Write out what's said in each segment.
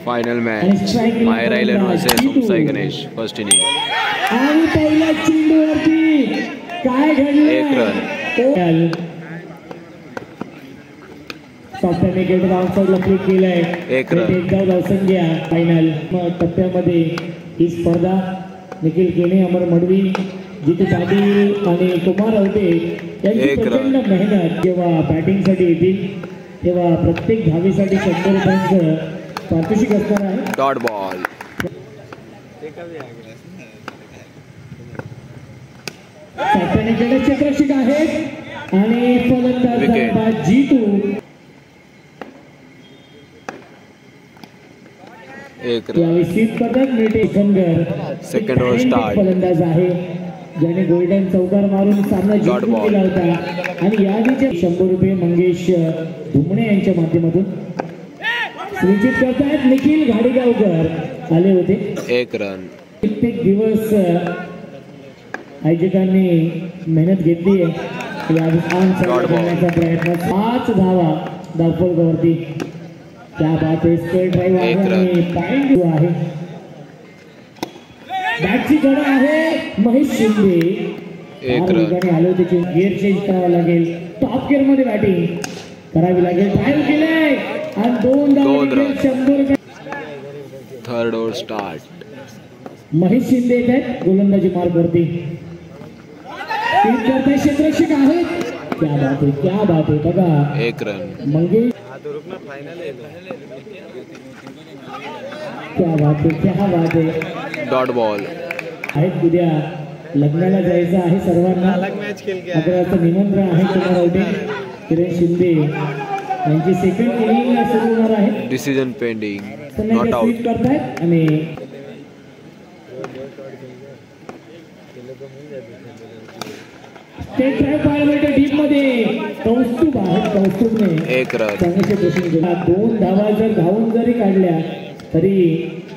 Final match Mayra 11 versus Omsai Ganesh. First inning आणि पहिल्या चेंडूवरती काय घडलं? 1 रन. सॉफ्टवेअरने गेट आउटसाइडला क्लिक केलंय. 1 रन. एकदा धावसंख्या घ्या. फायनल टप्प्यामध्ये ही स्पर्धा निखिल केणे, अमर मडवी, जितू पाटील आणि कुमार अवटे यांची प्रचंड मेहनत जेव्हा बॅटिंगसाठी येतील तेव्हा प्रत्येक धावेसाठी 100 रुपयांचं पारितोषिक असणार आहे. Dot ball. सॉफ्टवेअरने क्षेत्ररक्षक आहेत आणि फलंदाज जितू. 1 रन. Second over start. फलंदाज आहे ज्याने गोल्डन चौकार मारून सामना जिंकून केला होता आणि याआधीचे 100 रुपये मंगेश धुमणे यांच्या माध्यमातून सूचित करतायत. निखिल घाडीगावकर आले होते. 1 रन. कित्येक दिवस आयोजकांनी मेहनत घेतली आहे. करण्याचा प्रयत्न. 5 धावा धावफलकावरती. त्या बात स्ट्रेट ड्राइव्ह आहे. पॉइंट आहे. बॅटची गडा आहे महेश शिंदे. 1 रन. आले होते. गिअर चेंज करावा लागेल. टॉप गिअर मध्ये बॅटिंग करावी लागेल. ड्राइव्ह केलंय आणि 2 धावा. 100 रुपये. Third over start. Mahesh Shinde येत आहेत गोलंदाजी मार्गवरती. क्षेत्ररक्षक आहेत. क्या बात आहे, क्या बात आहे. बघा 1 रन. मंगेश. क्या बात आहे, क्या बात आहे. Dot ball. आहेत उद्या लग्नाला जायचं आहे सर्वांना. अकराचं निमंत्रण आहे. कुमार अवटे, किरण शिंदे यांची सेकंड इनिंग सुरू होणार आहे. Decision pending. नॉट आउट करतायत आणि डीप मध्ये कौस्तुभ आहे. कौस्तुभने 1 रन. 2 धावा जर धावून जरी काढल्या तरी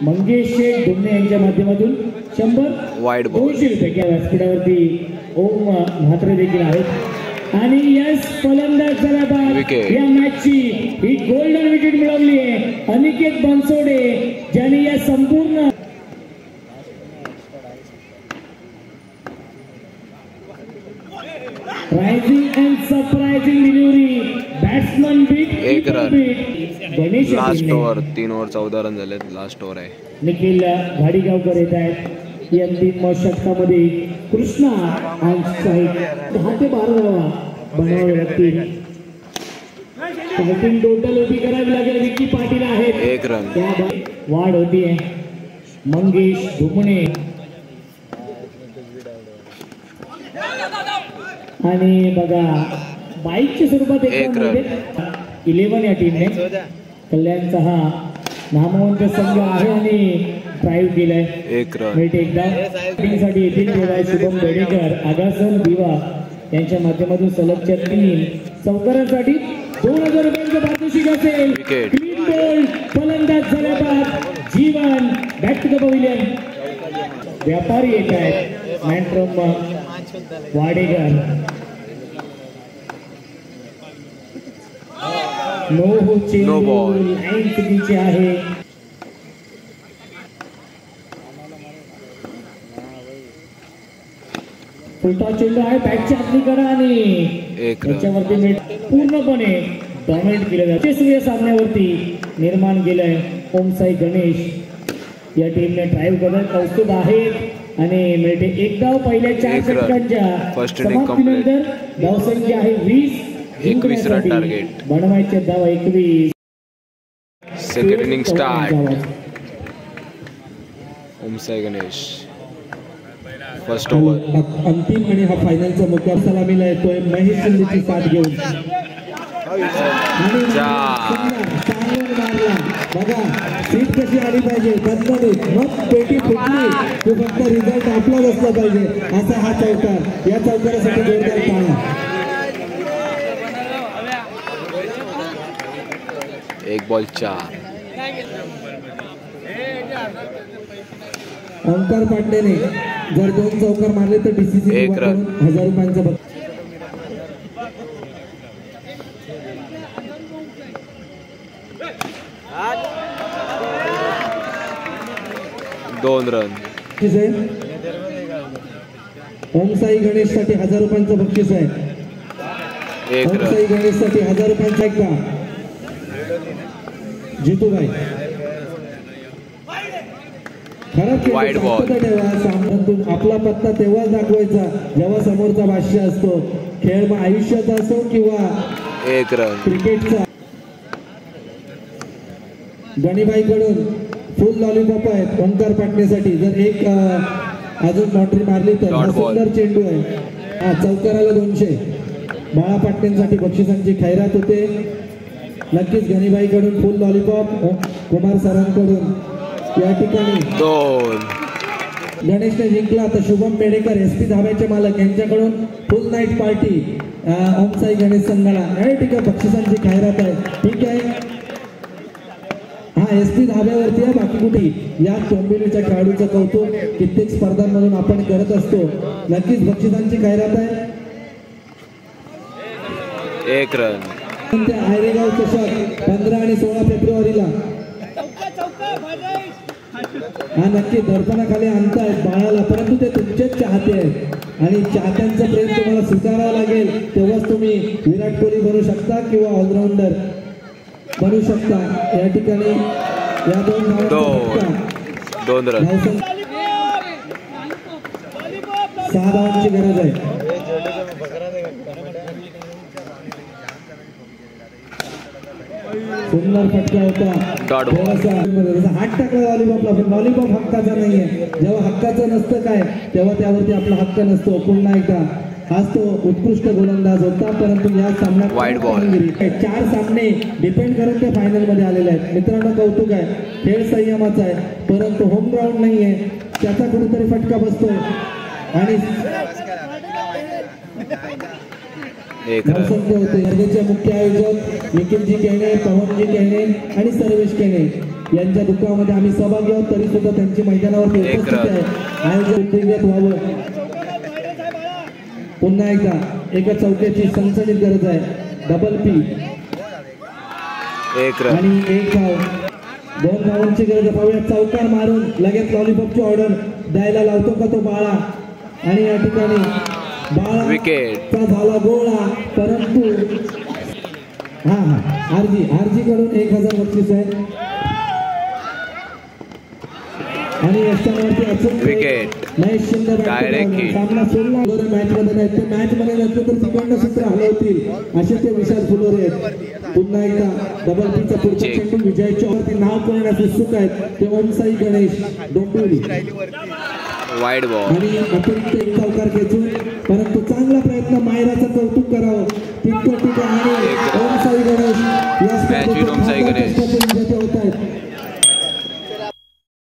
मंगेश शेठ धुमणे यांच्या माध्यमातून 100 वाईड बॉल. 200 रुपये या व्यासपीठावरती ओम म्हात्रे देखील आहेत. आणि यस फलंदाज झाला या मॅचची ही गोल्डन विकेट मिळवली आहे अनिकेत बनसोडे, ज्यांनी या संपूर्ण rising and surprising delivery. Batsman beat. 1 run. Ganesh. Last over. 3 over 14 run झाले. लास्ट ओव्हर आहे. निखिल घाडीगावकर येत आहेत या अंतिम षटकामध्ये. कृष्णा आणि 10 ते 12 धावा बनवावे लागतील. बॅटिंग टोटल उभी करावी लागेल. विकी पाटील आहेत. 1 रन. वाढ होतीये. मंगेश धुमणे आणि बघा बाईकच्या स्वरूपात 1 रन. 11 या टीमने. कल्याणचा हा नामवंत संघ आहे आणि ड्राईव्ह केलाय. 1 रन. एकदा साठी येथील तेव्हा शुभम बेडेकर, आगासन दिवा यांच्या माध्यमातून सलगच्या 3 चौकारांसाठी 2000 रुपयांचं पारितोषिक असेल. Clean bold. फलंदाज झाल्या बाद जीवन. Back to the pavilion. व्यापारी येत आहेत. मॅन्ट्रम वाडेकर. No ball. लाईन चुकीची आहे. उलटा चेंडू आहे. बॅटच्या आतलीकडे आणि त्याच्यावरती पूर्णपणे डॉमिनेट केलं जातं. यशस्वी सामन्यावरती निर्माण केलंय ओमसाई गणेश या टीमने. ड्राईव्ह करत कौस्तुभ आहेत आणि मिळते 1 धाव पहिल्या 4 षटकांच्या समाप्तीनंतर. धावसंख्या आहे 20. 21 रन टार्गेट. बनवायचे धावा 21. Second inning start. Om Sai Ganesh. First over. अंतिम आणि हा फायनलचा मुक्काम सलामीला येतोय महेश शिंदेची साथ घेऊन. बघा सीट कशी आली पाहिजे. बदलत मग पेटी फुटली तो फक्त रिझल्ट आपलाच असला पाहिजे असा हा चौकार. या चौकारासाठी जोरदार टाळ्या. 1 बॉल 4. ओंकार पांडेने जर 2 चौकार मारले तर डीसीसी 1 रन. 1000 रुपयांचा. 2 रन. बक्षीस आहे. ओमसाई गणेश साठी 1000 रुपयांचं बक्षीस आहे. 1 रन. ओमसाई गणेश साठी 1000 रुपयांचा एकदा जितूभाई खरंच Wide ball. ठेवा. सामन्यातून आपला पत्ता तेव्हाच दाखवायचा जेव्हा समोरचा भाष्य असतो. खेळ मग आयुष्याचा असो किंवा 1 रन. क्रिकेटचा. गणीबाई कडून फुल लॉलीपॉप आहेत ओंकार पाटणेसाठी. जर एक अजून बाउंड्री मारली तर हा Dot ball. सुंदर चेंडू आहे. हा चौकाराला 200. बाळा पाटणेंसाठी बक्षिसांची खैरात होते. नक्कीच गणीबाई कडून फुल लॉलीपॉप. कुमार सरांकडून या ठिकाणी 2. गणेशने जिंकला तर शुभम बेडेकर SP धाब्याचे मालक यांच्याकडून फुल नाईट पार्टी ओमसाई गणेश संघाला या ठिकाणी बक्षिसांची खैरात आहे. ठीक आहे. हा SP धाब्यावरती आहे, बाकी कुठे. या डोंबिवलीच्या खेळाडूचं कौतुक कित्येक स्पर्धांमधून आपण करत असतो. नक्कीच बक्षिसांची खैरात आहे. 1 रन. आयरेगाव चषक 15 आणि 16 फेब्रुवारीला. हा नक्की दर्पणाखाली आणतायत बाळाला, परंतु ते तुमचेच चाहते आहेत आणि चाहत्यांचं प्रेम तुम्हाला स्वीकारावं लागेल. तेव्हाच तुम्ही विराट कोहली बनू शकता किंवा ऑलराऊंडर बनू शकता. या ठिकाणी या 2 रन. 6 धावांची गरज आहे. सुंदर फटका होता. Dot ball. हात टाकला लॉलीपॉपला, पण लॉलीपॉप हक्काचा नाहीये. जेव्हा हक्काचं नसतं काय तेव्हा त्यावरती आपला हक्क नसतो. पुन्हा एकदा हाच तो उत्कृष्ट गोलंदाज होता, परंतु या सामन्यात Wide ball. 4 सामने डिपेंड करून ते फायनल मध्ये आलेले आहेत. मित्रांनो कौतुक आहे. खेळ संयमाचा आहे, परंतु होम ग्राउंड नाहीये. त्याचा कुठेतरी फटका बसतोय आणि 1 रन. संख्या होते. स्पर्धेचे मुख्य आयोजक निखिलजी केणे, पवनजी केणे आणि सर्वेश केणे यांच्या दुःखामध्ये आम्ही सहभागी आहोत. तरी सुद्धा त्यांची मैदानावरती उपस्थिती आहे. आयोजक उद्योगात व्हावं. पुन्हा एकदा एका चौक्याची सनसनीत गरज आहे. Double P 1 run. आणि 1 धाव. 2 धावांची गरज आहे. पाहूया चौकार मारून लगेच लॉलीपॉपची ऑर्डर द्यायला लावतो का तो बाळा. आणि या ठिकाणी बाळा विकेट. झाला गोळा, परंतु आरजी कडून 1000 बक्षीस आहे. आणि यशावरती अचूक wicket. Mahesh Shinde Direct hit. सामना सोडला. मॅच मध्ये नाही ते मॅच मध्ये नसते तर तिकडनं सूत्र हलवतील असे ते विशाल फुलोरे आहेत. पुन्हा एकदा डबल Pचा पुढचा चेंडू विजयाच्या वरती नाव करण्यास उत्सुक आहेत ते ओमसाई गणेश डोंबिवली. Wide ball. आणि अतिरिक्त एक चौकार खेचून, परंतु चांगला प्रयत्न. मायराचं कौतुक करावं तितकं ठीक आहे. आणि ओमसाई गणेश या ओमसाई गणेश